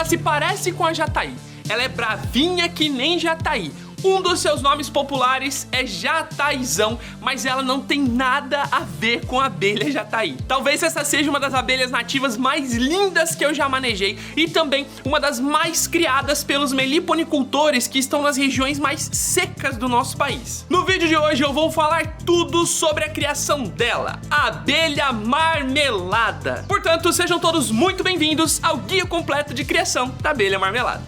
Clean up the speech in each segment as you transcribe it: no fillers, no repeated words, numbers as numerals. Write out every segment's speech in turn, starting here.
Ela se parece com a jataí. Ela é bravinha que nem jataí. Um dos seus nomes populares é jataizão, mas ela não tem nada a ver com a abelha jataí. Talvez essa seja uma das abelhas nativas mais lindas que eu já manejei e também uma das mais criadas pelos meliponicultores que estão nas regiões mais secas do nosso país. No vídeo de hoje eu vou falar tudo sobre a criação dela, a abelha marmelada. Portanto, sejam todos muito bem-vindos ao guia completo de criação da abelha marmelada.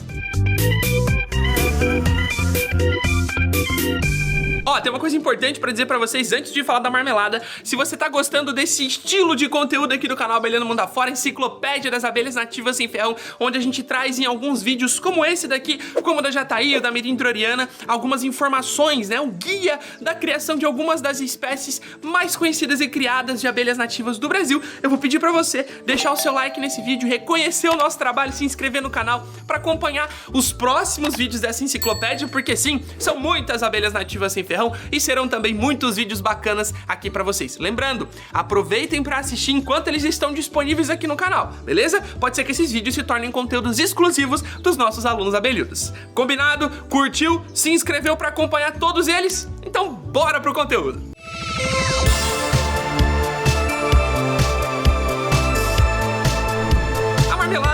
Ó, tem uma coisa importante pra dizer pra vocês antes de falar da marmelada. Se você tá gostando desse estilo de conteúdo aqui do canal Abelhando Mundo Afora, enciclopédia das abelhas nativas sem ferrão, onde a gente traz em alguns vídeos como esse daqui, como o da jataí ou da mirim trooriana, algumas informações, né, um guia da criação de algumas das espécies mais conhecidas e criadas de abelhas nativas do Brasil. Eu vou pedir pra você deixar o seu like nesse vídeo, reconhecer o nosso trabalho, se inscrever no canal pra acompanhar os próximos vídeos dessa enciclopédia, porque sim, são muitas abelhas nativas sem ferrão e serão também muitos vídeos bacanas aqui pra vocês. Lembrando, aproveitem pra assistir enquanto eles estão disponíveis aqui no canal, beleza? Pode ser que esses vídeos se tornem conteúdos exclusivos dos nossos alunos abelhudos. Combinado? Curtiu? Se inscreveu pra acompanhar todos eles? Então bora pro conteúdo!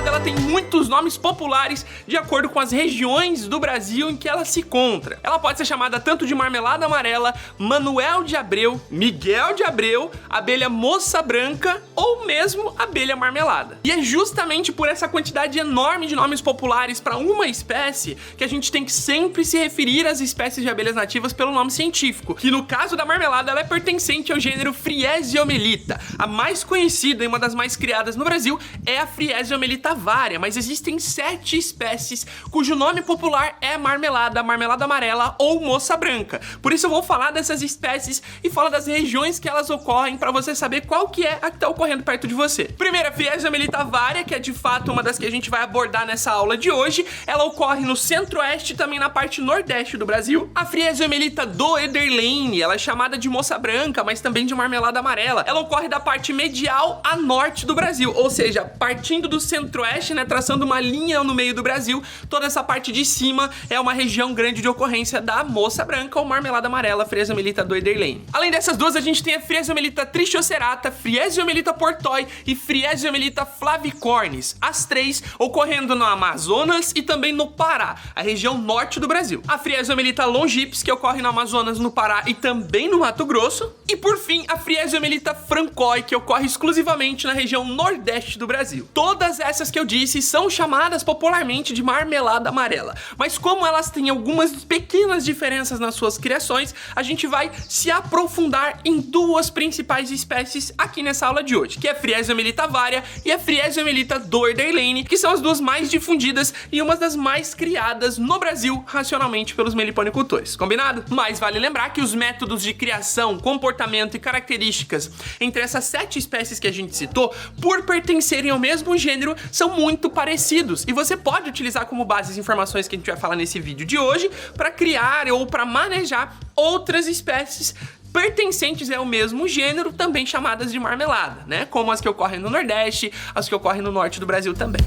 Ela tem muitos nomes populares de acordo com as regiões do Brasil em que ela se encontra. Ela pode ser chamada tanto de marmelada amarela, Manuel de Abreu, Miguel de Abreu, abelha moça branca ou mesmo abelha marmelada. E é justamente por essa quantidade enorme de nomes populares para uma espécie que a gente tem que sempre se referir às espécies de abelhas nativas pelo nome científico, que no caso da marmelada ela é pertencente ao gênero Friesiomyelita. A mais conhecida e uma das mais criadas no Brasil é a Friesiomyelita varia, mas existem 7 espécies cujo nome popular é marmelada, marmelada amarela ou moça branca. Por isso eu vou falar dessas espécies e falar das regiões que elas ocorrem para você saber qual que é a que tá ocorrendo perto de você. Primeiro, a Friesiomyelita varia, que é de fato uma das que a gente vai abordar nessa aula de hoje. Ela ocorre no centro-oeste e também na parte nordeste do Brasil. A Friesiomyelita doederlane, ela é chamada de moça branca, mas também de marmelada amarela. Ela ocorre da parte medial a norte do Brasil, ou seja, partindo do centro-oeste, né, traçando uma linha no meio do Brasil, toda essa parte de cima é uma região grande de ocorrência da moça branca ou marmelada amarela, Friesiomyelita doederlane. Além dessas duas, a gente tem a Friesiomyelita trichocerata, Friesiomyelita portoi e Friesiomyelita flavicornis, as três ocorrendo no Amazonas e também no Pará, a região norte do Brasil. A Friesiomyelita longips, que ocorre no Amazonas, no Pará e também no Mato Grosso. E por fim, a Friesiomyelita francoi, que ocorre exclusivamente na região nordeste do Brasil. Todas essas que eu disse são chamadas popularmente de marmelada amarela, mas como elas têm algumas pequenas diferenças nas suas criações, a gente vai se aprofundar em duas principais espécies aqui nessa aula de hoje, que é a Friesiomyelita varia e a Friesiomyelita doederlane, que são as duas mais difundidas e uma das mais criadas no Brasil racionalmente pelos meliponicultores. Combinado? Mas vale lembrar que os métodos de criação, comportamento e características entre essas 7 espécies que a gente citou, por pertencerem ao mesmo gênero, são muito parecidos e você pode utilizar como base as informações que a gente vai falar nesse vídeo de hoje para criar ou para manejar outras espécies pertencentes ao mesmo gênero, também chamadas de marmelada, né? Como as que ocorrem no Nordeste, as que ocorrem no Norte do Brasil também.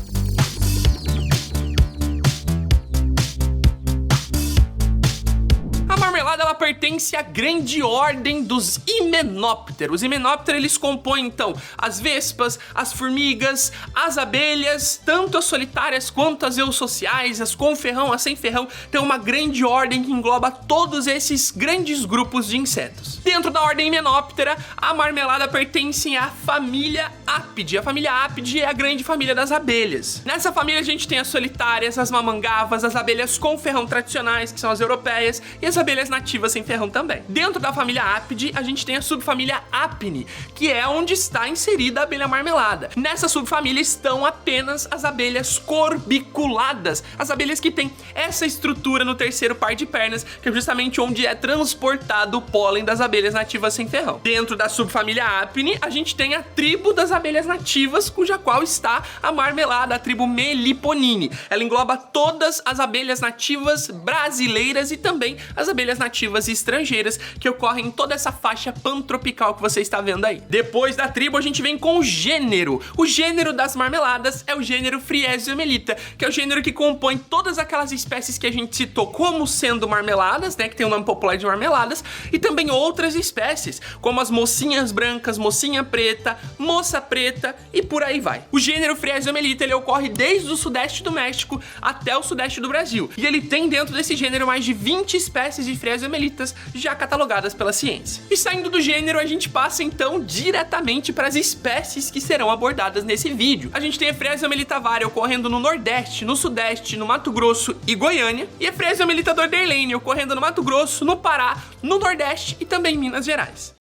Ela pertence à grande ordem dos himenópteros. Os himenópteros, eles compõem então as vespas, as formigas, as abelhas, tanto as solitárias quanto as eusociais, as com ferrão, as sem ferrão. Tem uma grande ordem que engloba todos esses grandes grupos de insetos. Dentro da ordem himenóptera, a marmelada pertence à família Apidae. A família Apidae é a grande família das abelhas. Nessa família a gente tem as solitárias, as mamangavas, as abelhas com ferrão tradicionais, que são as europeias, e as abelhas nativas sem ferrão também. Dentro da família Apidae, a gente tem a subfamília Apni, que é onde está inserida a abelha marmelada. Nessa subfamília estão apenas as abelhas corbiculadas, as abelhas que têm essa estrutura no terceiro par de pernas, que é justamente onde é transportado o pólen das abelhas nativas sem ferrão. Dentro da subfamília Apni, a gente tem a tribo das abelhas nativas, cuja qual está a marmelada, a tribo Meliponini. Ela engloba todas as abelhas nativas brasileiras e também as abelhas nativas estrangeiras que ocorrem em toda essa faixa pantropical que você está vendo aí. Depois da tribo, a gente vem com o gênero. O gênero das marmeladas é o gênero Friesiomelita, que é o gênero que compõe todas aquelas espécies que a gente citou como sendo marmeladas, né, que tem o nome popular de marmeladas, e também outras espécies, como as mocinhas brancas, mocinha preta, moça preta e por aí vai. O gênero Friesiomelita, ele ocorre desde o sudeste do México até o sudeste do Brasil, e ele tem dentro desse gênero mais de 20 espécies de Friesiomelitas já catalogadas pela ciência. E saindo do gênero, a gente passa então diretamente para as espécies que serão abordadas nesse vídeo. A gente tem a Friesiomelita varia ocorrendo no Nordeste, no Sudeste, no Mato Grosso e Goiânia, e a Friesiomelita doederlane ocorrendo no Mato Grosso, no Pará, no Nordeste e também em Minas Gerais.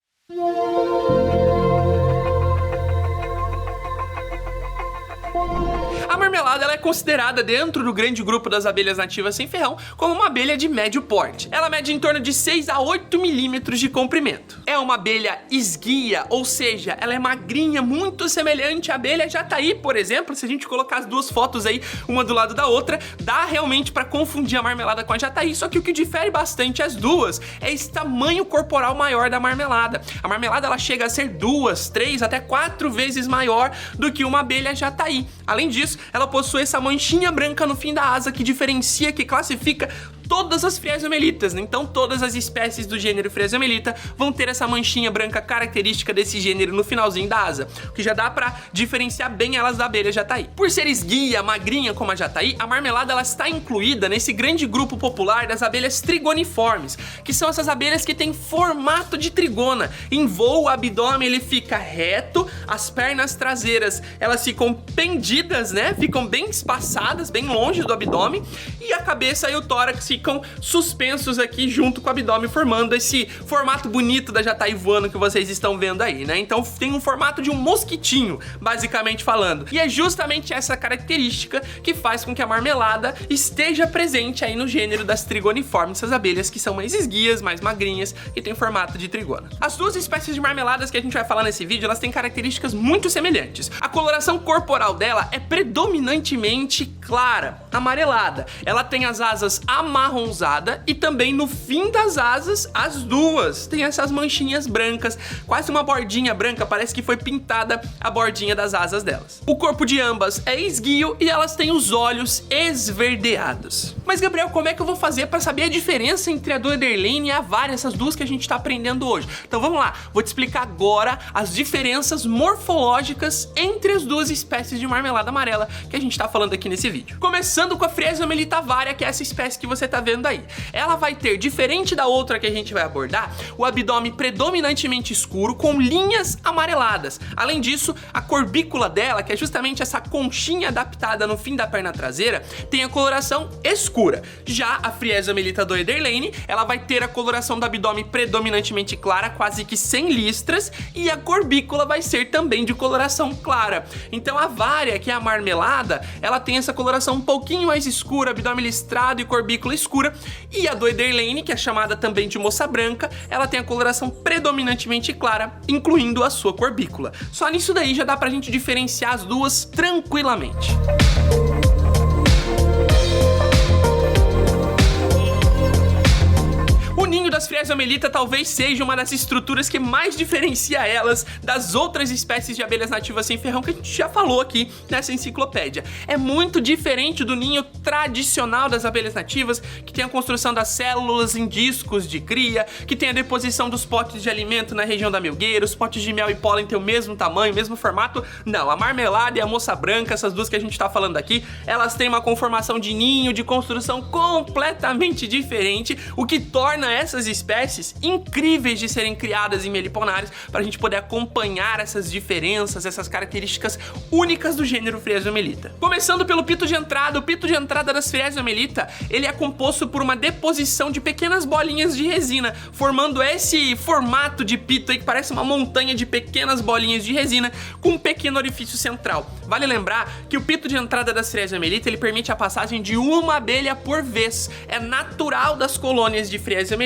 A marmelada, ela é considerada dentro do grande grupo das abelhas nativas sem ferrão como uma abelha de médio porte. Ela mede em torno de 6 a 8 milímetros de comprimento. É uma abelha esguia, ou seja, ela é magrinha, muito semelhante à abelha jataí, por exemplo. Se a gente colocar as duas fotos aí, uma do lado da outra, dá realmente para confundir a marmelada com a jataí, só que o que difere bastante as duas é esse tamanho corporal maior da marmelada. A marmelada, ela chega a ser 2, 3, até 4 vezes maior do que uma abelha jataí. Além disso, ela possui essa manchinha branca no fim da asa que diferencia, que classifica todas as Friesiomelitas, né? Então todas as espécies do gênero Friesiomelita vão ter essa manchinha branca característica desse gênero no finalzinho da asa, o que já dá pra diferenciar bem elas da abelha jataí. Por ser esguia, magrinha como a jataí, a marmelada ela está incluída nesse grande grupo popular das abelhas trigoniformes, que são essas abelhas que têm formato de trigona. Em voo, o abdômen ele fica reto, as pernas traseiras elas ficam pendidas, né? Ficam bem espaçadas, bem longe do abdômen, e a cabeça e o tórax ficam suspensos aqui junto com o abdômen, formando esse formato bonito da jataí voando que vocês estão vendo aí, né? Então tem um formato de um mosquitinho, basicamente falando. E é justamente essa característica que faz com que a marmelada esteja presente aí no gênero das trigoniformes, essas abelhas que são mais esguias, mais magrinhas e tem formato de trigona. As duas espécies de marmeladas que a gente vai falar nesse vídeo, elas têm características muito semelhantes. A coloração corporal dela é predominantemente clara, amarelada. Ela tem as asas amarronzada e também no fim das asas, as duas tem essas manchinhas brancas, quase uma bordinha branca, parece que foi pintada a bordinha das asas delas. O corpo de ambas é esguio e elas têm os olhos esverdeados. Mas Gabriel, como é que eu vou fazer para saber a diferença entre a doederlane e a varia, essas duas que a gente está aprendendo hoje? Então vamos lá, vou te explicar agora as diferenças morfológicas entre as duas espécies de marmelada amarela que a gente está falando aqui nesse vídeo. Começando com a Friesiomelita varia, que é essa espécie que você tá vendo aí. Ela vai ter, diferente da outra que a gente vai abordar, o abdômen predominantemente escuro com linhas amareladas. Além disso, a corbícula dela, que é justamente essa conchinha adaptada no fim da perna traseira, tem a coloração escura. Já a Friesiomelita doederlane, ela vai ter a coloração do abdômen predominantemente clara, quase que sem listras, e a corbícula vai ser também de coloração clara. Então a varia, que é a marmelada, ela tem essa coloração um pouquinho mais escura, abdômen listrado e corbícula escura, e a doederlane, que é chamada também de moça branca, ela tem a coloração predominantemente clara, incluindo a sua corbícula. Só nisso daí já dá pra gente diferenciar as duas tranquilamente. O ninho das Friesiomelita talvez seja uma das estruturas que mais diferencia elas das outras espécies de abelhas nativas sem ferrão que a gente já falou aqui nessa enciclopédia. É muito diferente do ninho tradicional das abelhas nativas, que tem a construção das células em discos de cria, que tem a deposição dos potes de alimento na região da melgueira, os potes de mel e pólen têm o mesmo tamanho, o mesmo formato. Não, a marmelada e a moça branca, essas duas que a gente tá falando aqui, elas têm uma conformação de ninho, de construção completamente diferente, o que torna essas espécies incríveis de serem criadas em meliponários, para a gente poder acompanhar essas diferenças, essas características únicas do gênero Friesiomelita. Começando pelo pito de entrada, o pito de entrada das Friesiomelita, ele é composto por uma deposição de pequenas bolinhas de resina, formando esse formato de pito aí que parece uma montanha de pequenas bolinhas de resina com um pequeno orifício central. Vale lembrar que o pito de entrada das Friesiomelita, ele permite a passagem de uma abelha por vez. É natural das colônias de Friesiomelita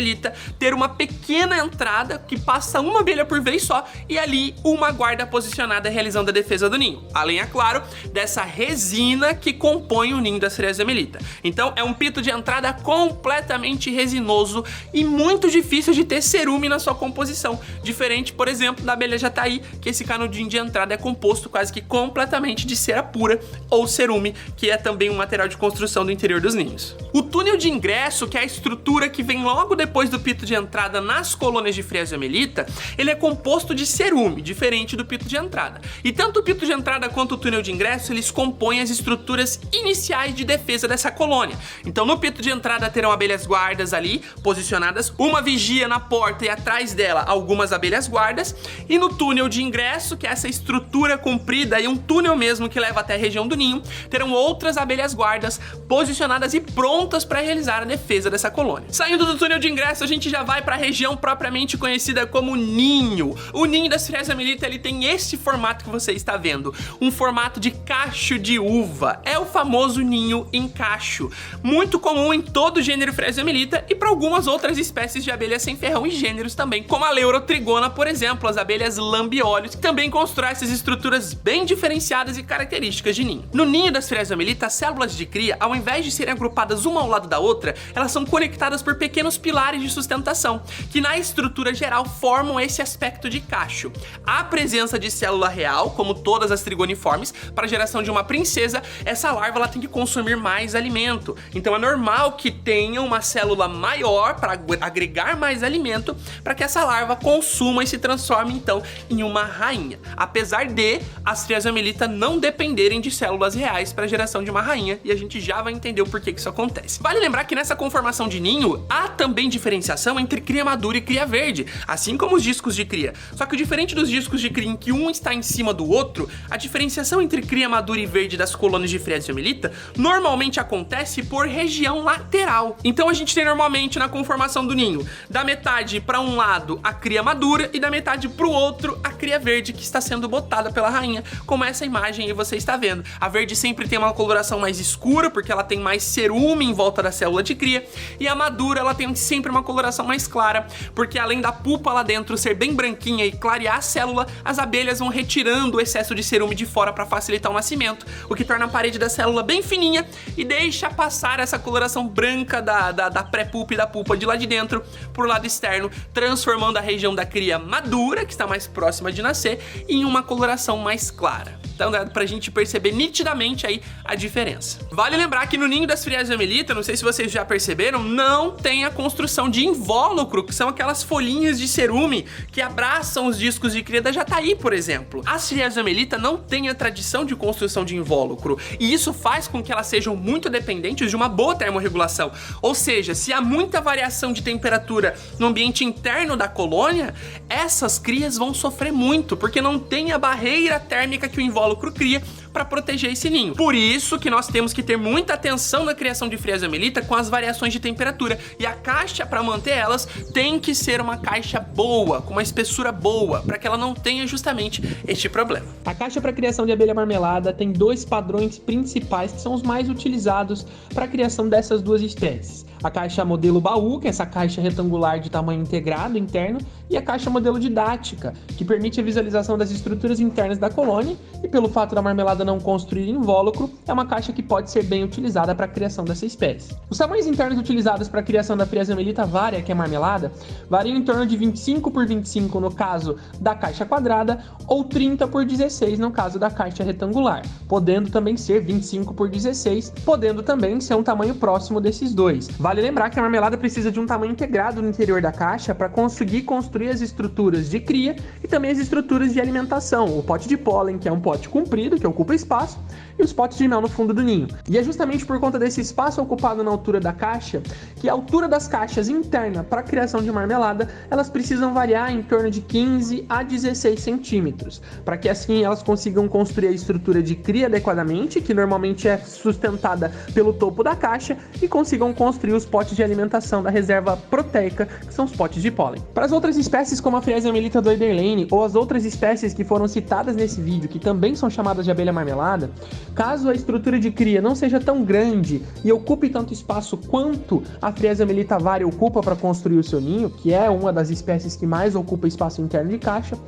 ter ter uma pequena entrada que passa uma abelha por vez só e ali uma guarda posicionada realizando a defesa do ninho. Além, é claro, dessa resina que compõe o ninho das Frias Amelita. Então é um pito de entrada completamente resinoso e muito difícil de ter cerume na sua composição. Diferente, por exemplo, da abelha jataí, que esse canudinho de entrada é composto quase que completamente de cera pura ou cerume, que é também um material de construção do interior dos ninhos. O túnel de ingresso, que é a estrutura que vem logo depois do pito de entrada nas colônias de Frias Amelita, ele é composto de cerume, diferente do pito de entrada. E tanto o pito de entrada quanto o túnel de ingresso, eles compõem as estruturas iniciais de defesa dessa colônia. Então no pito de entrada terão abelhas guardas ali, posicionadas, uma vigia na porta e atrás dela algumas abelhas guardas, e no túnel de ingresso, que é essa estrutura comprida e um túnel mesmo que leva até a região do ninho, terão outras abelhas guardas posicionadas e prontas para realizar a defesa dessa colônia. Saindo do túnel de ingresso, a gente já vai para a região propriamente conhecida como ninho. O ninho das Frias Amelita, ele tem esse formato que você está vendo, um formato de cacho de uva. É o famoso ninho em cacho, muito comum em todo o gênero Frias Amelita e para algumas outras espécies de abelhas sem ferrão e gêneros também, como a Leurotrigona, por exemplo, as abelhas lambiolhos, que também constroem essas estruturas bem diferenciadas e características de ninho. No ninho das Frias Amelita, as células de cria, ao invés de serem agrupadas uma ao lado da outra, elas são conectadas por pequenos pilares de sustentação, que na estrutura geral formam esse aspecto de cacho. A presença de célula real, como todas as trigoniformes, para a geração de uma princesa, essa larva ela tem que consumir mais alimento. Então é normal que tenha uma célula maior para agregar mais alimento, para que essa larva consuma e se transforme então em uma rainha. Apesar de as Frias Amelita não dependerem de células reais para a geração de uma rainha, e a gente já vai entender o porquê que isso acontece. Vale lembrar que nessa conformação de ninho há também diferenciação entre cria madura e cria verde, assim como os discos de cria. Só que diferente dos discos de cria em que um está em cima do outro, a diferenciação entre cria madura e verde das colônias de Frias Amelita normalmente acontece por região lateral. Então a gente tem normalmente na conformação do ninho, da metade para um lado a cria madura e da metade para o outro a cria verde, que está sendo botada pela rainha, como essa imagem aí você está vendo. A verde sempre tem uma coloração mais escura, porque ela tem mais cerume em volta da célula de cria, e a madura ela tem sempre uma coloração mais clara, porque além da pulpa lá dentro ser bem branquinha e clarear a célula, as abelhas vão retirando o excesso de cerume de fora para facilitar o nascimento, o que torna a parede da célula bem fininha e deixa passar essa coloração branca da pré-pulpa e da pulpa de lá de dentro por lado externo, transformando a região da cria madura, que está mais próxima de nascer, em uma coloração mais clara. Então dá pra gente perceber nitidamente aí a diferença. Vale lembrar que no ninho das Frias Amelita, não sei se vocês já perceberam, não tem a construção de invólucro, que são aquelas folhinhas de cerume que abraçam os discos de cria da jataí, por exemplo. As Frias Amelita não têm a tradição de construção de invólucro, e isso faz com que elas sejam muito dependentes de uma boa termorregulação. Ou seja, se há muita variação de temperatura no ambiente interno da colônia, essas crias vão sofrer muito, porque não tem a barreira térmica que o invólucro cria para proteger esse ninho. Por isso que nós temos que ter muita atenção na criação de Frias Amelita com as variações de temperatura, e a caixa para manter elas tem que ser uma caixa boa, com uma espessura boa, para que ela não tenha justamente este problema. A caixa para criação de abelha marmelada tem dois padrões principais que são os mais utilizados para a criação dessas duas espécies. A caixa modelo baú, que é essa caixa retangular de tamanho integrado interno, e a caixa modelo didática, que permite a visualização das estruturas internas da colônia, e pelo fato da marmelada não construir invólucro, é uma caixa que pode ser bem utilizada para a criação dessa espécie. Os tamanhos internos utilizados para a criação da Frias Amelita varia, que é marmelada, variam em torno de 25 por 25 no caso da caixa quadrada, ou 30 por 16 no caso da caixa retangular, podendo também ser 25 por 16, podendo também ser um tamanho próximo desses dois. Vale lembrar que a marmelada precisa de um tamanho integrado no interior da caixa para conseguir construir as estruturas de cria e também as estruturas de alimentação, o pote de pólen, que é um pote comprido, que ocupa espaço, e os potes de mel no fundo do ninho. E é justamente por conta desse espaço ocupado na altura da caixa que a altura das caixas interna para a criação de marmelada, elas precisam variar em torno de 15 a 16 centímetros, para que assim elas consigam construir a estrutura de cria adequadamente, que normalmente é sustentada pelo topo da caixa, e consigam construir os potes de alimentação da reserva proteica, que são os potes de pólen. Para as outras espécies, como a Frias Amelita do Ederlane, ou as outras espécies que foram citadas nesse vídeo, que também são chamadas de abelha marmelada, Caso a estrutura de cria não seja tão grande e ocupe tanto espaço quanto a Friesia melita varia ocupa para construir o seu ninho, que é uma das espécies que mais ocupa espaço interno de caixa,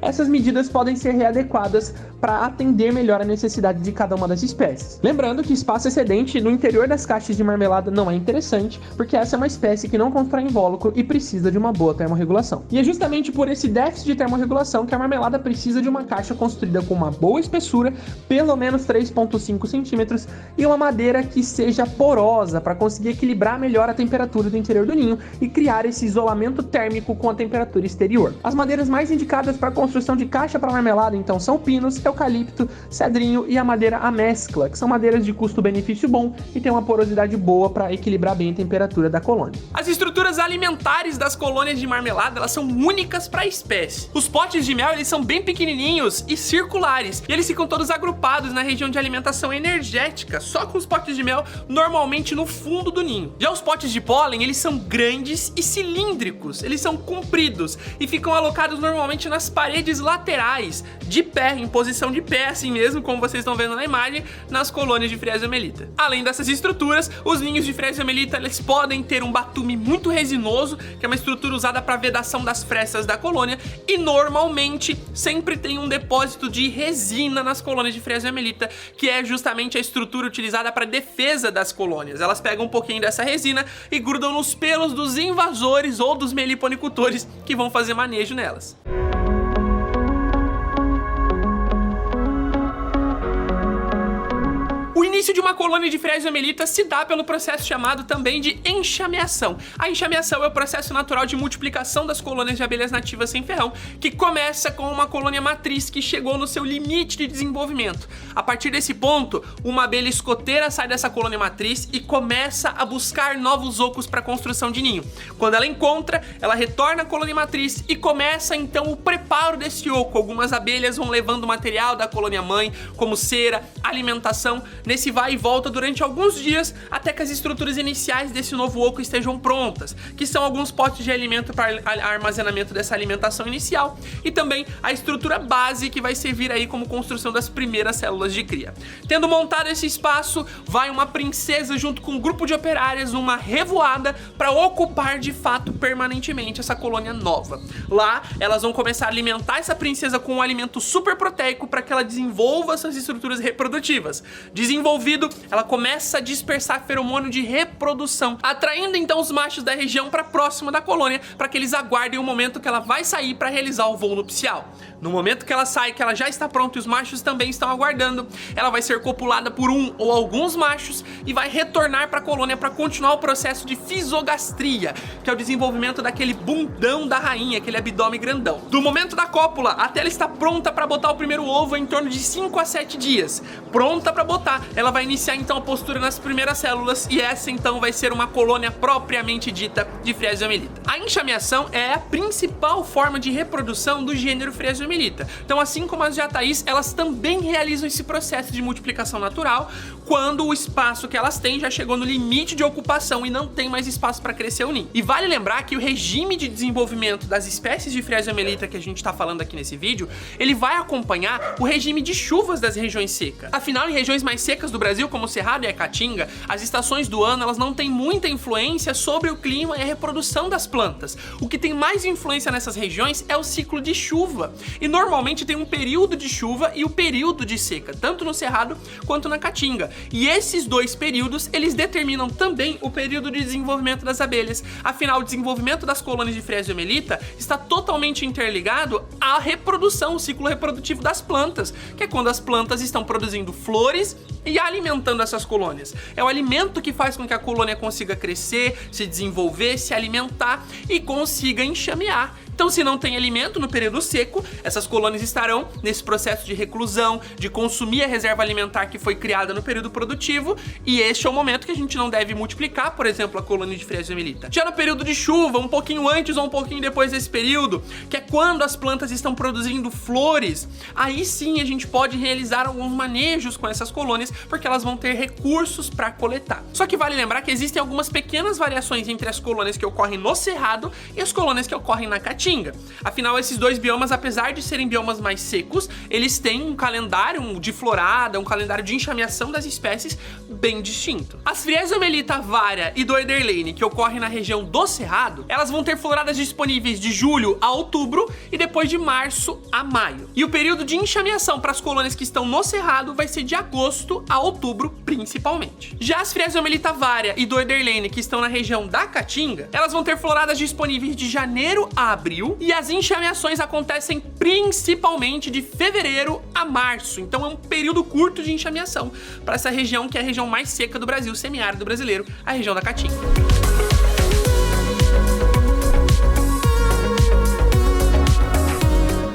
essas medidas podem ser readequadas para atender melhor a necessidade de cada uma das espécies. Lembrando que espaço excedente no interior das caixas de marmelada não é interessante, porque essa é uma espécie que não constrói invólucro e precisa de uma boa termorregulação. E é justamente por esse déficit de termorregulação que a marmelada precisa de uma caixa construída com uma boa espessura, pelo menos 3,5 centímetros, e uma madeira que seja porosa para conseguir equilibrar melhor a temperatura do interior do ninho e criar esse isolamento térmico com a temperatura exterior. As madeiras mais indicadas para construção de caixa para marmelada, então, são pinos, eucalipto, cedrinho e a madeira amescla, que são madeiras de custo-benefício bom e tem uma porosidade boa para equilibrar bem a temperatura da colônia. As estruturas alimentares das colônias de marmelada, elas são únicas para a espécie. Os potes de mel, eles são bem pequenininhos e circulares, e eles ficam todos agrupados na região de alimentação energética, só com os potes de mel normalmente no fundo do ninho. Já os potes de pólen, eles são grandes e cilíndricos, eles são compridos e ficam alocados normalmente nas paredes laterais, de pé, em posição de pé, assim mesmo, como vocês estão vendo na imagem, nas colônias de Friesia melita. Além dessas estruturas, os ninhos de Friesia melita, eles podem ter um batume muito resinoso, que é uma estrutura usada para vedação das frestas da colônia, e normalmente sempre tem um depósito de resina nas colônias de Friesia melita, que é justamente a estrutura utilizada para defesa das colônias. Elas pegam um pouquinho dessa resina e grudam nos pelos dos invasores ou dos meliponicultores que vão fazer manejo nelas. O início de uma colônia de Friesia melita se dá pelo processo chamado também de enxameação. A enxameação é o processo natural de multiplicação das colônias de abelhas nativas sem ferrão, que começa com uma colônia matriz que chegou no seu limite de desenvolvimento. A partir desse ponto, uma abelha escoteira sai dessa colônia matriz e começa a buscar novos ocos para a construção de ninho. Quando ela encontra, ela retorna à colônia matriz e começa então o preparo desse oco. Algumas abelhas vão levando material da colônia mãe, como cera, alimentação, nesse vai e volta durante alguns dias até que as estruturas iniciais desse novo oco estejam prontas, que são alguns potes de alimento para armazenamento dessa alimentação inicial e também a estrutura base que vai servir aí como construção das primeiras células de cria. Tendo montado esse espaço, vai uma princesa junto com um grupo de operárias, uma revoada, para ocupar de fato permanentemente essa colônia nova. Lá, elas vão começar a alimentar essa princesa com um alimento super proteico para que ela desenvolva essas estruturas reprodutivas. Desenvolvido, ela começa a dispersar feromônio de reprodução, atraindo então os machos da região para próximo da colônia, para que eles aguardem o momento que ela vai sair para realizar o voo nupcial. No momento que ela sai, que ela já está pronta e os machos também estão aguardando, ela vai ser copulada por um ou alguns machos e vai retornar para a colônia para continuar o processo de fisogastria, que é o desenvolvimento daquele bundão da rainha, aquele abdômen grandão. Do momento da cópula até ela estar pronta para botar o primeiro ovo é em torno de 5 a 7 dias. Pronta para botar, ela vai iniciar então a postura nas primeiras células e essa então vai ser uma colônia propriamente dita de Friesia melita. A enxameação é a principal forma de reprodução do gênero Friesia melita. Então, assim como as jataís, elas também realizam esse processo de multiplicação natural quando o espaço que elas têm já chegou no limite de ocupação e não tem mais espaço para crescer o ninho. E vale lembrar que o regime de desenvolvimento das espécies de Friesia melita que a gente está falando aqui nesse vídeo, ele vai acompanhar o regime de chuvas das regiões secas. Afinal, em regiões mais secas do Brasil, como o Cerrado e a Caatinga, as estações do ano elas não têm muita influência sobre o clima e a reprodução das plantas. O que tem mais influência nessas regiões é o ciclo de chuva. E normalmente tem um período de chuva e o período de seca, tanto no Cerrado quanto na Caatinga. E esses dois períodos, eles determinam também o período de desenvolvimento das abelhas. Afinal, o desenvolvimento das colônias de Friesia melita está totalmente interligado à reprodução, o ciclo reprodutivo das plantas, que é quando as plantas estão produzindo flores e alimentando essas colônias. É o alimento que faz com que a colônia consiga crescer, se desenvolver, se alimentar e consiga enxamear. Então, se não tem alimento no período seco, essas colônias estarão nesse processo de reclusão, de consumir a reserva alimentar que foi criada no período produtivo, e este é o momento que a gente não deve multiplicar, por exemplo, a colônia de Friesia melita. Já no período de chuva, um pouquinho antes ou um pouquinho depois desse período, que é quando as plantas estão produzindo flores, aí sim a gente pode realizar alguns manejos com essas colônias, porque elas vão ter recursos para coletar. Só que vale lembrar que existem algumas pequenas variações entre as colônias que ocorrem no Cerrado e as colônias que ocorrem na Caatinga. Caatinga. Afinal, esses dois biomas, apesar de serem biomas mais secos, eles têm um calendário de florada, um calendário de enxameação das espécies bem distinto. As Friesiomelita varia e Doederlane, que ocorrem na região do Cerrado, elas vão ter floradas disponíveis de julho a outubro e depois de março a maio. E o período de enxameação para as colônias que estão no Cerrado vai ser de agosto a outubro, principalmente. Já as Friesiomelita varia e Doederlane, que estão na região da Caatinga, elas vão ter floradas disponíveis de janeiro a abril e as enxameações acontecem principalmente de fevereiro a março. Então é um período curto de enxameação para essa região que é a região mais seca do Brasil, semiárido brasileiro, a região da Caatinga.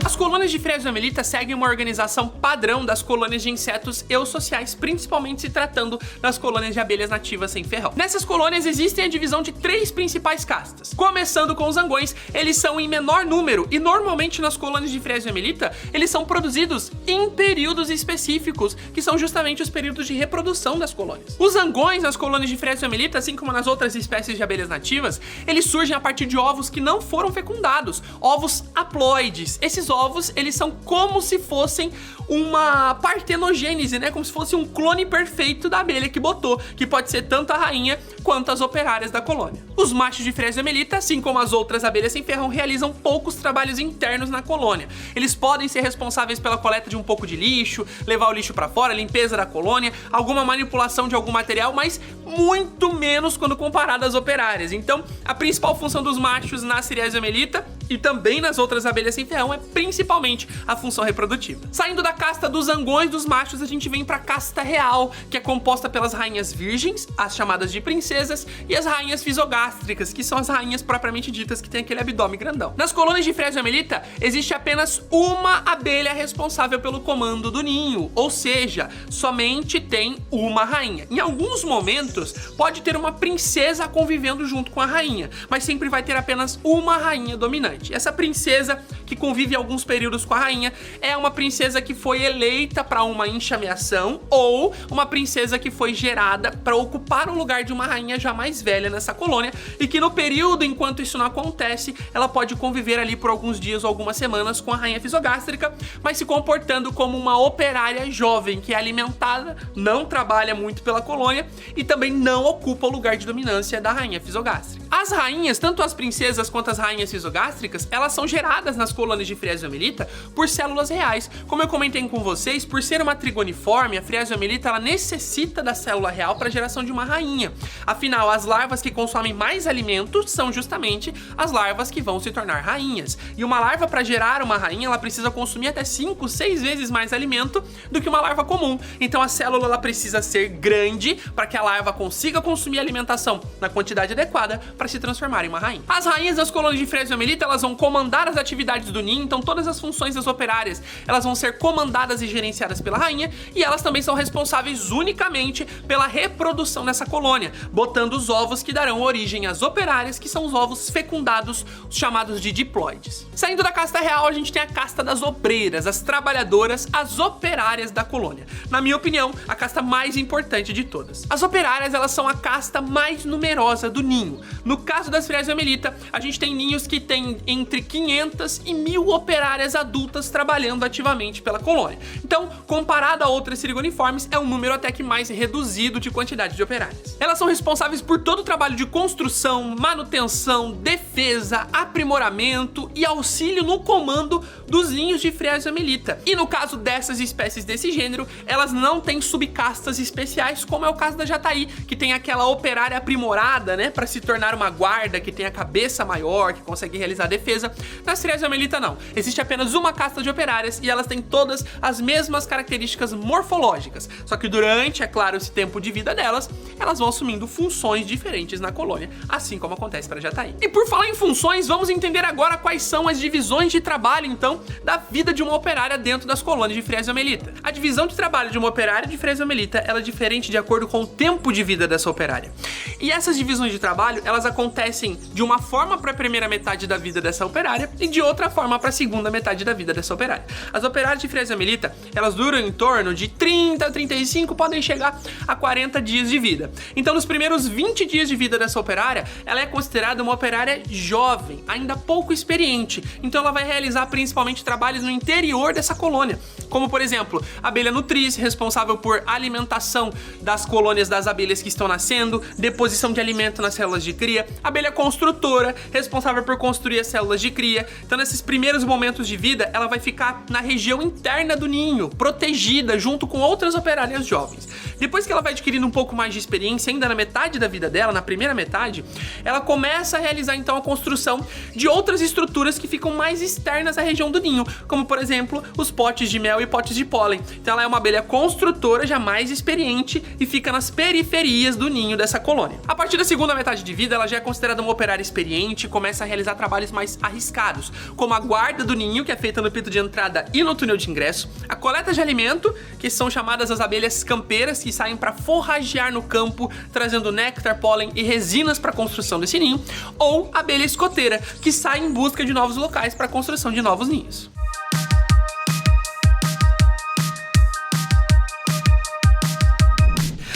As colônias de Friesiomelita seguem uma organização padrão das colônias de insetos eusociais, principalmente se tratando das colônias de abelhas nativas sem ferrão. Nessas colônias existem a divisão de 3 principais castas. Começando com os zangões, eles são em menor número e normalmente nas colônias de Friesiomelita eles são produzidos em períodos específicos, que são justamente os períodos de reprodução das colônias. Os zangões nas colônias de Friesiomelita, assim como nas outras espécies de abelhas nativas, eles surgem a partir de ovos que não foram fecundados, ovos haploides. Esses ovos, eles são como se fossem uma partenogênese, né? Como se fosse um clone perfeito da abelha que botou, que pode ser tanto a rainha quanto as operárias da colônia. Os machos de Friesiomelita, assim como as outras abelhas sem ferrão, realizam poucos trabalhos internos na colônia. Eles podem ser responsáveis pela coleta de um pouco de lixo, levar o lixo para fora, limpeza da colônia, alguma manipulação de algum material, mas muito menos quando comparado às operárias. Então, a principal função dos machos na Friesiomelita e também nas outras abelhas sem ferrão é principalmente a função reprodutiva. Saindo da casta dos zangões dos machos, a gente vem para a casta real, que é composta pelas rainhas virgens, as chamadas de princesas, e as rainhas fisogástricas, que são as rainhas propriamente ditas que tem aquele abdômen grandão. Nas colônias de Friesiomelita, existe apenas uma abelha responsável pelo comando do ninho, ou seja, somente tem uma rainha. Em alguns momentos, pode ter uma princesa convivendo junto com a rainha, mas sempre vai ter apenas uma rainha dominante. Essa princesa, que convive alguns períodos com a rainha, é uma princesa que foi eleita para uma enxameação ou uma princesa que foi gerada para ocupar o lugar de uma rainha já mais velha nessa colônia e que no período enquanto isso não acontece, ela pode conviver ali por alguns dias ou algumas semanas com a rainha fisogástrica, mas se comportando como uma operária jovem que é alimentada, não trabalha muito pela colônia e também não ocupa o lugar de dominância da rainha fisogástrica. As rainhas, tanto as princesas quanto as rainhas fisogástricas, elas são geradas nas colônias de Friesiomelita por células reais. Como eu comentei com vocês, por ser uma trigoniforme, a Friesiomelita ela necessita da célula real para a geração de uma rainha. Afinal, as larvas que consomem mais alimentos são justamente as larvas que vão se tornar rainhas. E uma larva, para gerar uma rainha, ela precisa consumir até 5, 6 vezes mais alimento do que uma larva comum. Então a célula ela precisa ser grande para que a larva consiga consumir alimentação na quantidade adequada para se transformar em uma rainha. As rainhas das colônias de Friesiomelita, elas vão comandar as atividades do ninho, então todas as funções das operárias, elas vão ser comandadas e gerenciadas pela rainha, e elas também são responsáveis unicamente pela reprodução dessa colônia, botando os ovos que darão origem às operárias, que são os ovos fecundados, os chamados de diploides. Saindo da casta real, a gente tem a casta das obreiras, as trabalhadoras, as operárias da colônia. Na minha opinião, a casta mais importante de todas. As operárias, elas são a casta mais numerosa do ninho. No caso das Friesiomelita, a gente tem ninhos que tem entre 500 e 1000 operárias adultas trabalhando ativamente pela colônia. Então, comparado a outras trigoniformes, é um número até que mais reduzido de quantidade de operárias. Elas são responsáveis por todo o trabalho de construção, manutenção, defesa, aprimoramento e auxílio no comando dos ninhos de Friesiomelita. E no caso dessas espécies desse gênero, elas não têm subcastas especiais, como é o caso da jataí, que tem aquela operária aprimorada, né, para se tornar uma guarda, que tem a cabeça maior, que consegue realizar a defesa. Nas Friesiomelita não. Existe apenas uma casta de operárias e elas têm todas as mesmas características morfológicas. Só que durante, é claro, esse tempo de vida delas, elas vão assumindo funções diferentes na colônia, assim como acontece para a jataí. E por falar em funções, vamos entender agora quais são as divisões de trabalho, então, da vida de uma operária dentro das colônias de Friesiomelita. A divisão de trabalho de uma operária de Friesiomelita, ela é diferente de acordo com o tempo de vida dessa operária. E essas divisões de trabalho, elas acontecem de uma forma para a primeira metade da vida dessa operária e de outra forma para a segunda metade da vida dessa operária. As operárias de Frezia Melita, elas duram em torno de 30, 35, podem chegar a 40 dias de vida. Então, nos primeiros 20 dias de vida dessa operária, ela é considerada uma operária jovem, ainda pouco experiente. Então, ela vai realizar principalmente trabalhos no interior dessa colônia, como, por exemplo, abelha nutriz, responsável por alimentação das colônias das abelhas que estão nascendo, deposição de alimento nas células de cria, abelha construtora, responsável por construir as células de cria. Então, nesses primeiros momentos de vida, ela vai ficar na região interna do ninho, protegida junto com outras operárias jovens. Depois que ela vai adquirindo um pouco mais de experiência, ainda na metade da vida dela, na primeira metade, ela começa a realizar então a construção de outras estruturas que ficam mais externas à região do ninho, como por exemplo, os potes de mel e potes de pólen. Então ela é uma abelha construtora já mais experiente e fica nas periferias do ninho dessa colônia. A partir da segunda metade de vida, ela já é considerada uma operária experiente e começa a realizar trabalhos mais arriscados, como a guarda do ninho, que é feita no pito de entrada e no túnel de ingresso, a coleta de alimento, que são chamadas as abelhas campeiras, que saem para forragear no campo, trazendo néctar, pólen e resinas para a construção desse ninho, ou a abelha escoteira, que sai em busca de novos locais para a construção de novos ninhos.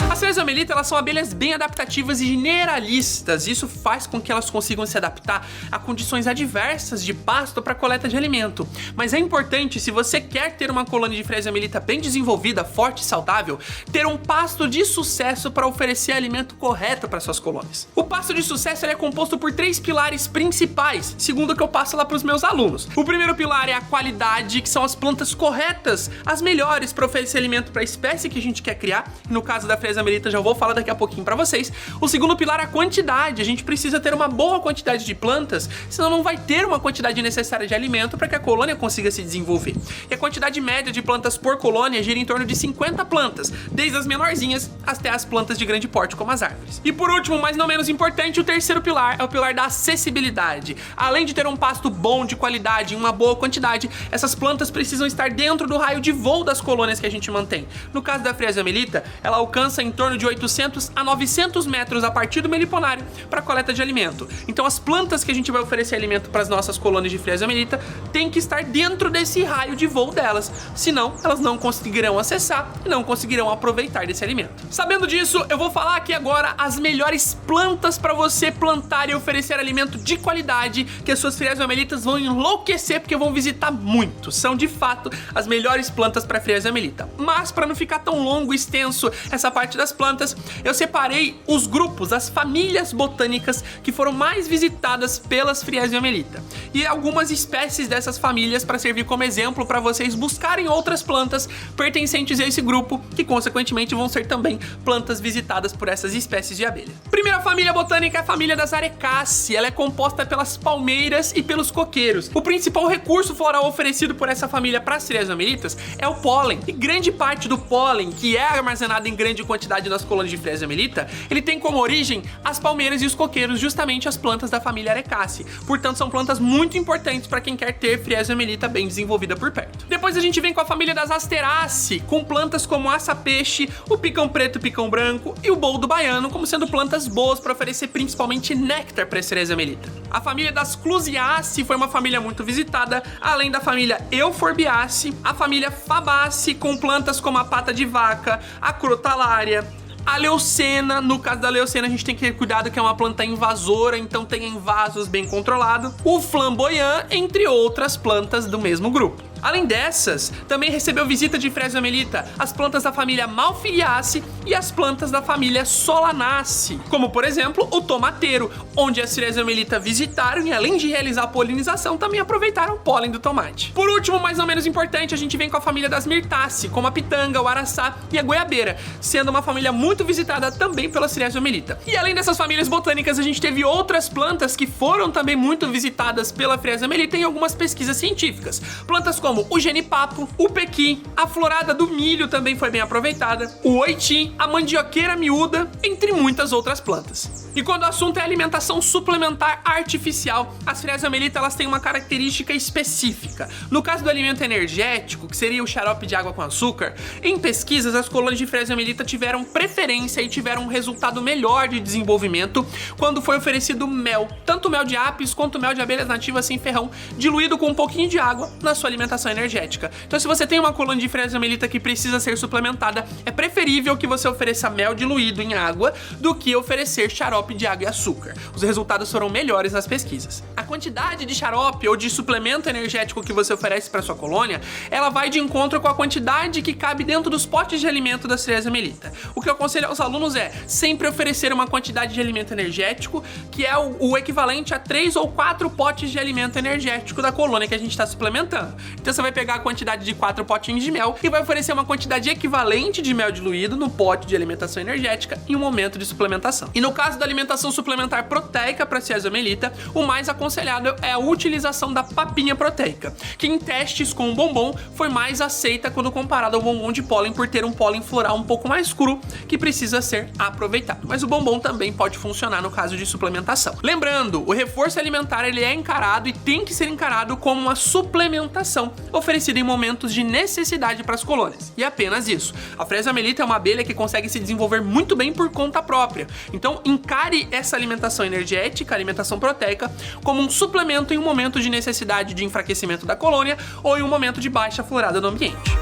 As Frezia Melita, elas são abelhas bem adaptativas e generalistas. Isso faz com que elas consigam se adaptar a condições adversas de pasto para coleta de alimento. Mas é importante, se você quer ter uma colônia de Frezia Melita bem desenvolvida, forte e saudável, ter um pasto de sucesso para oferecer alimento correto para suas colônias. O pasto de sucesso ele é composto por 3 pilares principais, segundo o que eu passo lá para os meus alunos. O primeiro pilar é a qualidade, que são as plantas corretas, as melhores para oferecer alimento para a espécie que a gente quer criar. No caso da Frezia Melita, já vou falar daqui a pouquinho pra vocês. O segundo pilar é a quantidade. A gente precisa ter uma boa quantidade de plantas, senão não vai ter uma quantidade necessária de alimento para que a colônia consiga se desenvolver. E a quantidade média de plantas por colônia gira em torno de 50 plantas, desde as menorzinhas até as plantas de grande porte, como as árvores. E por último, mas não menos importante, o terceiro pilar é o pilar da acessibilidade. Além de ter um pasto bom, de qualidade, em uma boa quantidade, essas plantas precisam estar dentro do raio de voo das colônias que a gente mantém. No caso da Frezia Melita, ela alcança em torno de 800 a 900 metros a partir do meliponário para coleta de alimento. Então as plantas que a gente vai oferecer alimento para as nossas colônias de Frezia Melita tem que estar dentro desse raio de voo delas, senão elas não conseguirão acessar e não conseguirão aproveitar desse alimento. Sabendo disso, eu vou falar aqui agora as melhores plantas para você plantar e oferecer alimento de qualidade, que as suas Frezia Melitas vão enlouquecer porque vão visitar muito. São de fato as melhores plantas para Frezia Melita. Mas para não ficar tão longo e extenso essa parte das plantas, eu separei os grupos, as famílias botânicas que foram mais visitadas pelas Frezia Melita e algumas espécies dessas famílias para servir como exemplo para vocês buscarem outras plantas pertencentes a esse grupo, que consequentemente vão ser também plantas visitadas por essas espécies de abelha. Primeira família botânica é a família das Arecáceae. Ela é composta pelas palmeiras e pelos coqueiros. O principal recurso floral oferecido por essa família para as Frezia Melitas é o pólen, e grande parte do pólen, que é armazenado em grande quantidade nas colônias de Frezia Melita, ele tem como origem as palmeiras e os coqueiros, justamente as plantas da família Arecáceae. Portanto, são plantas muito importantes para quem quer ter Frezia Melita bem desenvolvida por perto. Depois a gente vem com a família das Asteráceae, com plantas como aça-peixe, o picão preto e picão branco e o boldo baiano, como sendo plantas boas para oferecer principalmente néctar para a Frezia Melita. A família das Clusiaceae foi uma família muito visitada, além da família Euphorbiaceae, a família Fabaceae, com plantas como a pata de vaca, a crotalária, a leucena. No caso da leucena, a gente tem que ter cuidado que é uma planta invasora, então tenha invasos bem controlado. O flamboyant, entre outras plantas do mesmo grupo. Além dessas, também recebeu visita de Frezia Melita as plantas da família Malfiliaceae e as plantas da família Solanaceae, como por exemplo o tomateiro, onde as Frezia Melita visitaram e além de realizar a polinização, também aproveitaram o pólen do tomate. Por último, mas não menos importante, a gente vem com a família das Myrtaceae, como a pitanga, o araçá e a goiabeira, sendo uma família muito visitada também pela Frezia Melita. E além dessas famílias botânicas, a gente teve outras plantas que foram também muito visitadas pela Frezia Melita em algumas pesquisas científicas. Plantas como o genipapo, o pequi, a florada do milho também foi bem aproveitada, o oiti, a mandioqueira miúda, entre muitas outras plantas. E quando o assunto é alimentação suplementar artificial, as Fresia-Melita elas têm uma característica específica. No caso do alimento energético, que seria o xarope de água com açúcar, em pesquisas as colônias de Fresia-Melita tiveram preferência e tiveram um resultado melhor de desenvolvimento quando foi oferecido mel, tanto mel de apis quanto mel de abelhas nativas sem ferrão, diluído com um pouquinho de água na sua alimentação energética. Então se você tem uma colônia de Fresia-Melita que precisa ser suplementada, é preferível que você ofereça mel diluído em água do que oferecer xarope de água e açúcar. Os resultados foram melhores nas pesquisas. A quantidade de xarope ou de suplemento energético que você oferece para sua colônia, ela vai de encontro com a quantidade que cabe dentro dos potes de alimento da Fresia-Melita. O que eu aconselho aos alunos é sempre oferecer uma quantidade de alimento energético que é o equivalente a 3 ou 4 potes de alimento energético da colônia que a gente está suplementando. Então você vai pegar a quantidade de 4 potinhos de mel e vai oferecer uma quantidade equivalente de mel diluído no pote de alimentação energética em um momento de suplementação. E no caso da alimentação suplementar proteica para Fresia-Melita, o mais aconselhado é a utilização da papinha proteica, que em testes com o bombom foi mais aceita quando comparado ao bombom de pólen por ter um pólen floral um pouco mais cru que precisa ser aproveitado. Mas o bombom também pode funcionar no caso de suplementação. Lembrando, o reforço alimentar ele é encarado e tem que ser encarado como uma suplementação oferecida em momentos de necessidade para as colônias. E apenas isso. A Fresia-Melita é uma abelha que consegue se desenvolver muito bem por conta própria. Então encare essa alimentação energética, alimentação proteica, como um suplemento em um momento de necessidade de enfraquecimento da colônia ou em um momento de baixa florada no ambiente.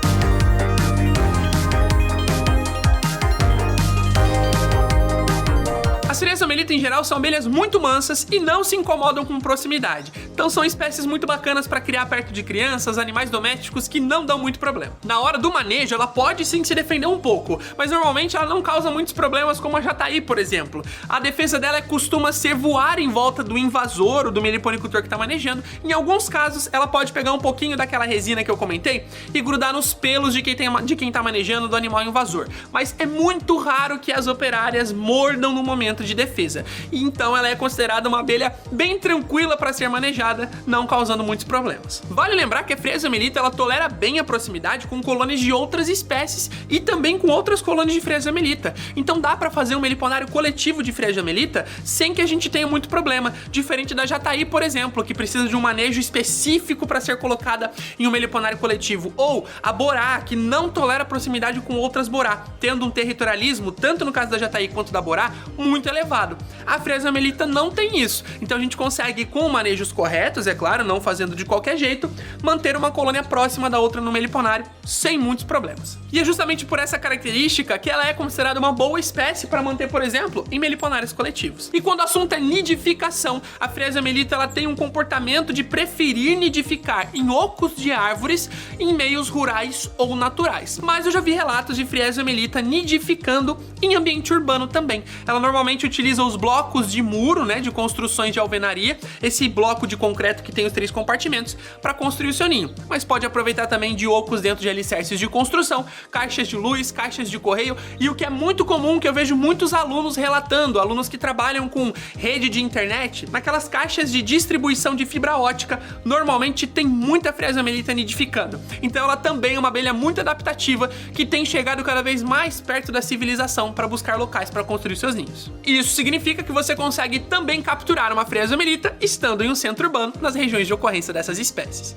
As Fresia-Melita em geral são abelhas muito mansas e não se incomodam com proximidade. Então são espécies muito bacanas para criar perto de crianças, animais domésticos que não dão muito problema. Na hora do manejo ela pode sim se defender um pouco, mas normalmente ela não causa muitos problemas como a jataí, por exemplo. A defesa dela costuma ser voar em volta do invasor ou do meliponicultor que está manejando. Em alguns casos ela pode pegar um pouquinho daquela resina que eu comentei e grudar nos pelos de quem está manejando do animal invasor. Mas é muito raro que as operárias mordam no momento de defesa, e então ela é considerada uma abelha bem tranquila para ser manejada, não causando muitos problemas. Vale lembrar que a Fresia-Melita ela tolera bem a proximidade com colônias de outras espécies e também com outras colônias de Fresia-Melita, então dá para fazer um meliponário coletivo de Fresia-Melita sem que a gente tenha muito problema, diferente da jataí, por exemplo, que precisa de um manejo específico para ser colocada em um meliponário coletivo, ou a borá, que não tolera proximidade com outras borá, tendo um territorialismo, tanto no caso da jataí quanto da borá, muito elevado. A Fresia-Melita não tem isso, então a gente consegue, com manejos corretos, é claro, não fazendo de qualquer jeito, manter uma colônia próxima da outra no meliponário sem muitos problemas. E é justamente por essa característica que ela é considerada uma boa espécie para manter, por exemplo, em meliponários coletivos. E quando o assunto é nidificação, a Fresia-Melita ela tem um comportamento de preferir nidificar em ocos de árvores em meios rurais ou naturais. Mas eu já vi relatos de Fresia-Melita nidificando em ambiente urbano também. Ela normalmente utiliza os blocos de muro, né, de construções de alvenaria, esse bloco de concreto que tem os 3 compartimentos, para construir o seu ninho. Mas pode aproveitar também de ocos dentro de alicerces de construção, caixas de luz, caixas de correio, e o que é muito comum, que eu vejo muitos alunos relatando, alunos que trabalham com rede de internet, naquelas caixas de distribuição de fibra ótica, normalmente tem muita Fresia-Melita nidificando. Então ela também é uma abelha muito adaptativa, que tem chegado cada vez mais perto da civilização para buscar locais para construir seus ninhos. E isso significa que você consegue também capturar uma Fresia-Melita estando em um centro urbano nas regiões de ocorrência dessas espécies.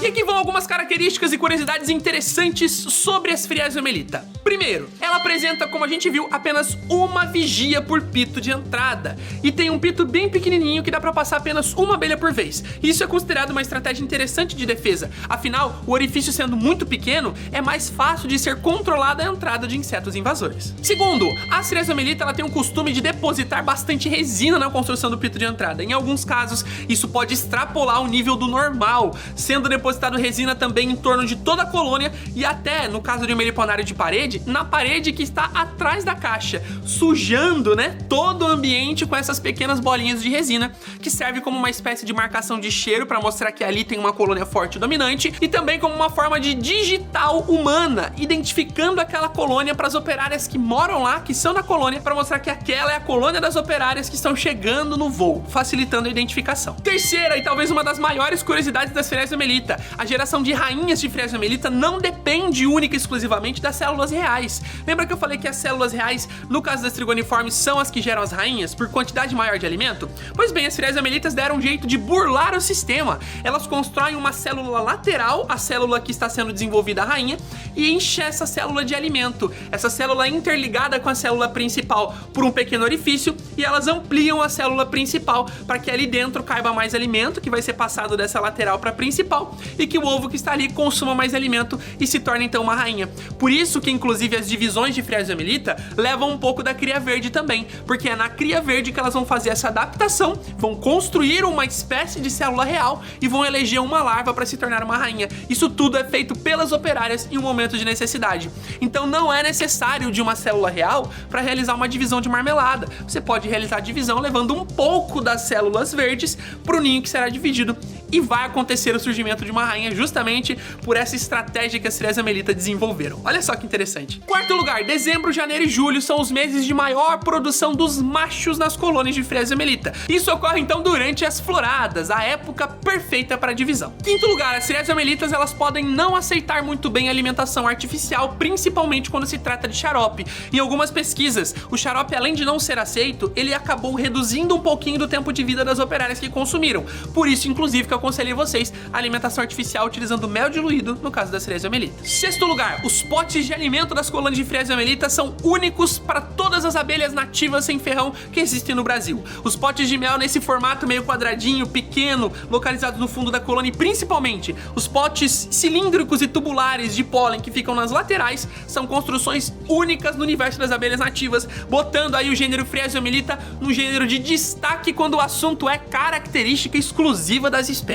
E aqui vão algumas características e curiosidades interessantes sobre as Fresia-Melita. Primeiro, ela apresenta, como a gente viu, apenas uma vigia por pito de entrada e tem um pito bem pequenininho que dá para passar apenas uma abelha por vez. Isso é considerado uma estratégia interessante de defesa, afinal, o orifício sendo muito pequeno, é mais fácil de ser controlada a entrada de insetos invasores. Segundo, a Fresia-Melita ela tem o costume de depositar bastante resina na construção do pito de entrada. Em alguns casos, isso pode extrapolar o nível do normal, sendo depositado resina também em torno de toda a colônia e até, no caso de um meliponário de parede, parede? Na parede que está atrás da caixa, sujando, né, todo o ambiente com essas pequenas bolinhas de resina, que serve como uma espécie de marcação de cheiro para mostrar que ali tem uma colônia forte e dominante, e também como uma forma de digital humana, identificando aquela colônia para as operárias que moram lá, que são da colônia, para mostrar que aquela é a colônia das operárias que estão chegando no voo, facilitando a identificação. Terceira e talvez uma das maiores curiosidades das Fresia melita: a geração de rainhas de Fresia melita não depende única e exclusivamente das células reais. Lembra que eu falei que as células reais, no caso das trigoniformes, são as que geram as rainhas por quantidade maior de alimento? Pois bem, as Fresia melitas deram um jeito de burlar o sistema. Elas constroem uma célula lateral, a célula que está sendo desenvolvida a rainha, e enche essa célula de alimento. Essa célula é interligada com a célula principal por um pequeno orifício, e elas ampliam a célula principal para que ali dentro caiba mais alimento, que vai ser passado dessa lateral para a principal, e que o ovo que está ali consuma mais alimento e se torne então uma rainha. Por isso que inclusive as divisões de Fresia melita levam um pouco da cria verde também, porque é na cria verde que elas vão fazer essa adaptação, vão construir uma espécie de célula real e vão eleger uma larva para se tornar uma rainha. Isso tudo é feito pelas operárias em um momento de necessidade. Então não é necessário de uma célula real para realizar uma divisão de marmelada. Você pode realizar a divisão levando um pouco das células verdes para o ninho que será dividido, e vai acontecer o surgimento de uma rainha justamente por essa estratégia que as Fresia melita desenvolveram. Olha só que interessante. Quarto lugar, dezembro, janeiro e julho são os meses de maior produção dos machos nas colônias de Fresia melita. Isso ocorre então durante as floradas, a época perfeita para a divisão. Quinto lugar, as Fresia melitas elas podem não aceitar muito bem a alimentação artificial, principalmente quando se trata de xarope. Em algumas pesquisas, o xarope, além de não ser aceito, ele acabou reduzindo um pouquinho do tempo de vida das operárias que consumiram. Por isso, inclusive, que eu aconselhei vocês a alimentação artificial utilizando mel diluído no caso das Fresia melita. Sexto lugar, os potes de alimento das colônias de Fresia melita são únicos para todas as abelhas nativas sem ferrão que existem no Brasil. Os potes de mel nesse formato meio quadradinho, pequeno, localizados no fundo da colônia, e principalmente os potes cilíndricos e tubulares de pólen que ficam nas laterais, são construções únicas no universo das abelhas nativas, botando aí o gênero Fresia melita no gênero de destaque quando o assunto é característica exclusiva das espécies.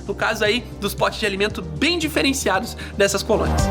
No caso aí dos potes de alimento bem diferenciados dessas colônias.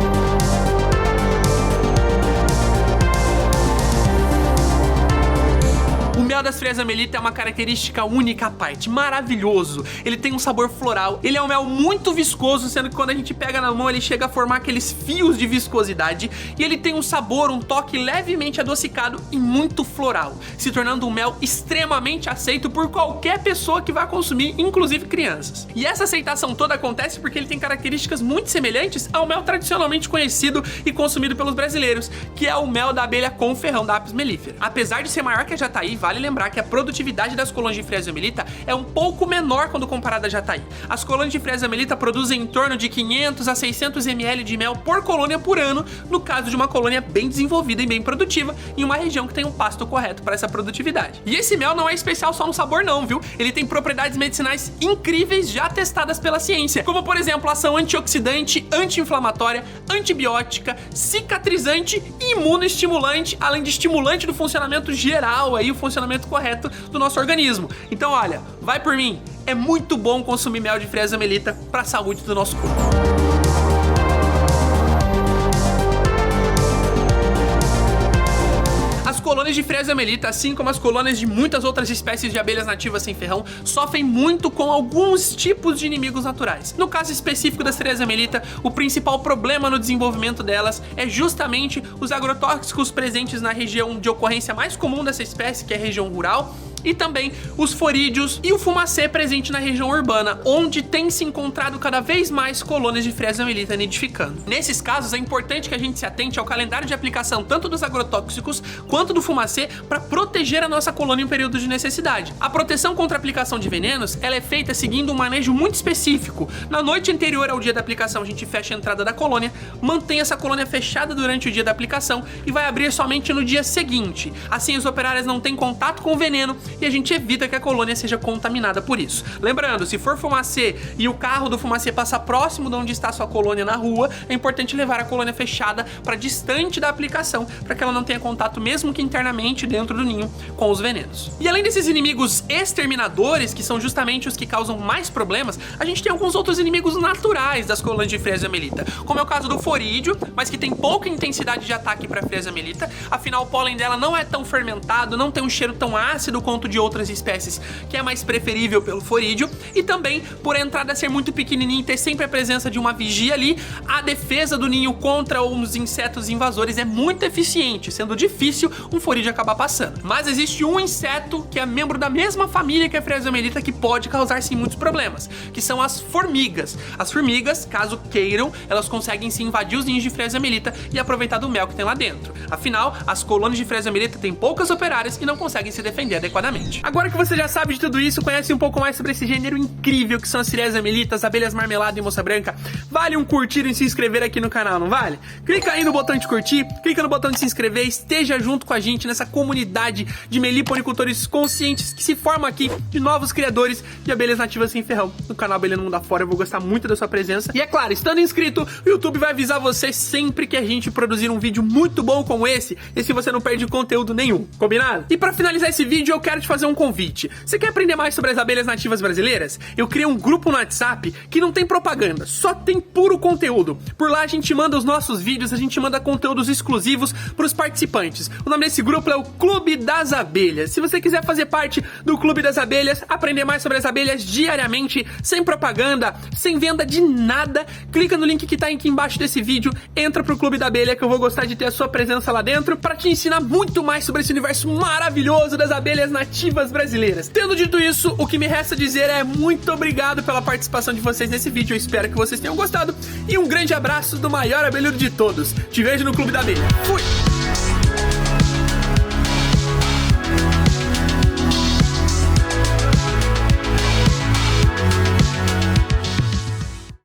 O mel das Fresia melita é uma característica única à parte, maravilhoso. Ele tem um sabor floral, ele é um mel muito viscoso, sendo que quando a gente pega na mão ele chega a formar aqueles fios de viscosidade, e ele tem um sabor, um toque levemente adocicado e muito floral, se tornando um mel extremamente aceito por qualquer pessoa que vai consumir, inclusive crianças. E essa aceitação toda acontece porque ele tem características muito semelhantes ao mel tradicionalmente conhecido e consumido pelos brasileiros, que é o mel da abelha com ferrão da Apis mellifera. Apesar de ser maior que a jataí, vale lembrar que a produtividade das colônias de Fresia melita é um pouco menor quando comparada à jataí. As colônias de Fresia melita produzem em torno de 500 a 600 ml de mel por colônia por ano, no caso de uma colônia bem desenvolvida e bem produtiva, em uma região que tem um pasto correto para essa produtividade. E esse mel não é especial só no sabor não, viu? Ele tem propriedades medicinais incríveis já testadas pela ciência, como por exemplo a ação antioxidante, anti-inflamatória, antibiótica, cicatrizante e imunoestimulante, além de estimulante do funcionamento geral, aí o funcionamento correto do nosso organismo. Então olha, vai por mim, é muito bom consumir mel de Fresia melita para a saúde do nosso corpo. As colônias de Fresia melita, assim como as colônias de muitas outras espécies de abelhas nativas sem ferrão, sofrem muito com alguns tipos de inimigos naturais. No caso específico das Fresia melita, o principal problema no desenvolvimento delas é justamente os agrotóxicos presentes na região de ocorrência mais comum dessa espécie, que é a região rural, e também os forídeos e o fumacê presente na região urbana, onde tem se encontrado cada vez mais colônias de Fresia melita nidificando. Nesses casos, é importante que a gente se atente ao calendário de aplicação tanto dos agrotóxicos quanto do fumacê para proteger a nossa colônia em um período de necessidade. A proteção contra a aplicação de venenos, ela é feita seguindo um manejo muito específico. Na noite anterior ao dia da aplicação, a gente fecha a entrada da colônia, mantém essa colônia fechada durante o dia da aplicação e vai abrir somente no dia seguinte. Assim, as operárias não têm contato com o veneno e a gente evita que a colônia seja contaminada por isso. Lembrando, se for fumacê e o carro do fumacê passar próximo de onde está a sua colônia na rua, é importante levar a colônia fechada para distante da aplicação, para que ela não tenha contato, mesmo que internamente dentro do ninho, com os venenos. E além desses inimigos exterminadores, que são justamente os que causam mais problemas, a gente tem alguns outros inimigos naturais das colônias de Frezia melita, como é o caso do forídeo, mas que tem pouca intensidade de ataque para Frezia melita, afinal o pólen dela não é tão fermentado, não tem um cheiro tão ácido quanto de outras espécies, que é mais preferível pelo forídeo, e também por a entrada ser muito pequenininha e ter sempre a presença de uma vigia ali, a defesa do ninho contra os insetos invasores é muito eficiente, sendo difícil um forídeo acabar passando. Mas existe um inseto que é membro da mesma família que a Frezia melita que pode causar sim muitos problemas, que são as formigas. As formigas, caso queiram, elas conseguem se invadir os ninhos de Frezia melita e aproveitar do mel que tem lá dentro. Afinal, as colônias de Frezia melita têm poucas operárias e não conseguem se defender adequadamente. Agora que você já sabe de tudo isso, conhece um pouco mais sobre esse gênero incrível que são as Frezia melita, as abelhas marmelada e moça branca, vale um curtir e se inscrever aqui no canal, não vale? Clica aí no botão de curtir, clica no botão de se inscrever, esteja junto com a gente nessa comunidade de meliponicultores conscientes que se forma aqui de novos criadores de abelhas nativas sem ferrão. No canal Abelha no Mundo Afora, eu vou gostar muito da sua presença. E é claro, estando inscrito, o YouTube vai avisar você sempre que a gente produzir um vídeo muito bom como esse, e se você não perde conteúdo nenhum, combinado? E pra finalizar esse vídeo, eu quero te fazer um convite. Você quer aprender mais sobre as abelhas nativas brasileiras? Eu criei um grupo no WhatsApp que não tem propaganda, só tem puro conteúdo. Por lá a gente manda os nossos vídeos, a gente manda conteúdos exclusivos pros participantes. O nome desse grupo é o Clube das Abelhas. Se você quiser fazer parte do Clube das Abelhas, aprender mais sobre as abelhas diariamente, sem propaganda, sem venda de nada, clica no link que tá aqui embaixo desse vídeo, entra pro Clube da Abelha, que eu vou gostar de ter a sua presença lá dentro para te ensinar muito mais sobre esse universo maravilhoso das abelhas nativas brasileiras. Tendo dito isso, o que me resta dizer é muito obrigado pela participação de vocês nesse vídeo, eu espero que vocês tenham gostado e um grande abraço do maior abelhudo de todos. Te vejo no Clube da Abelha. Fui!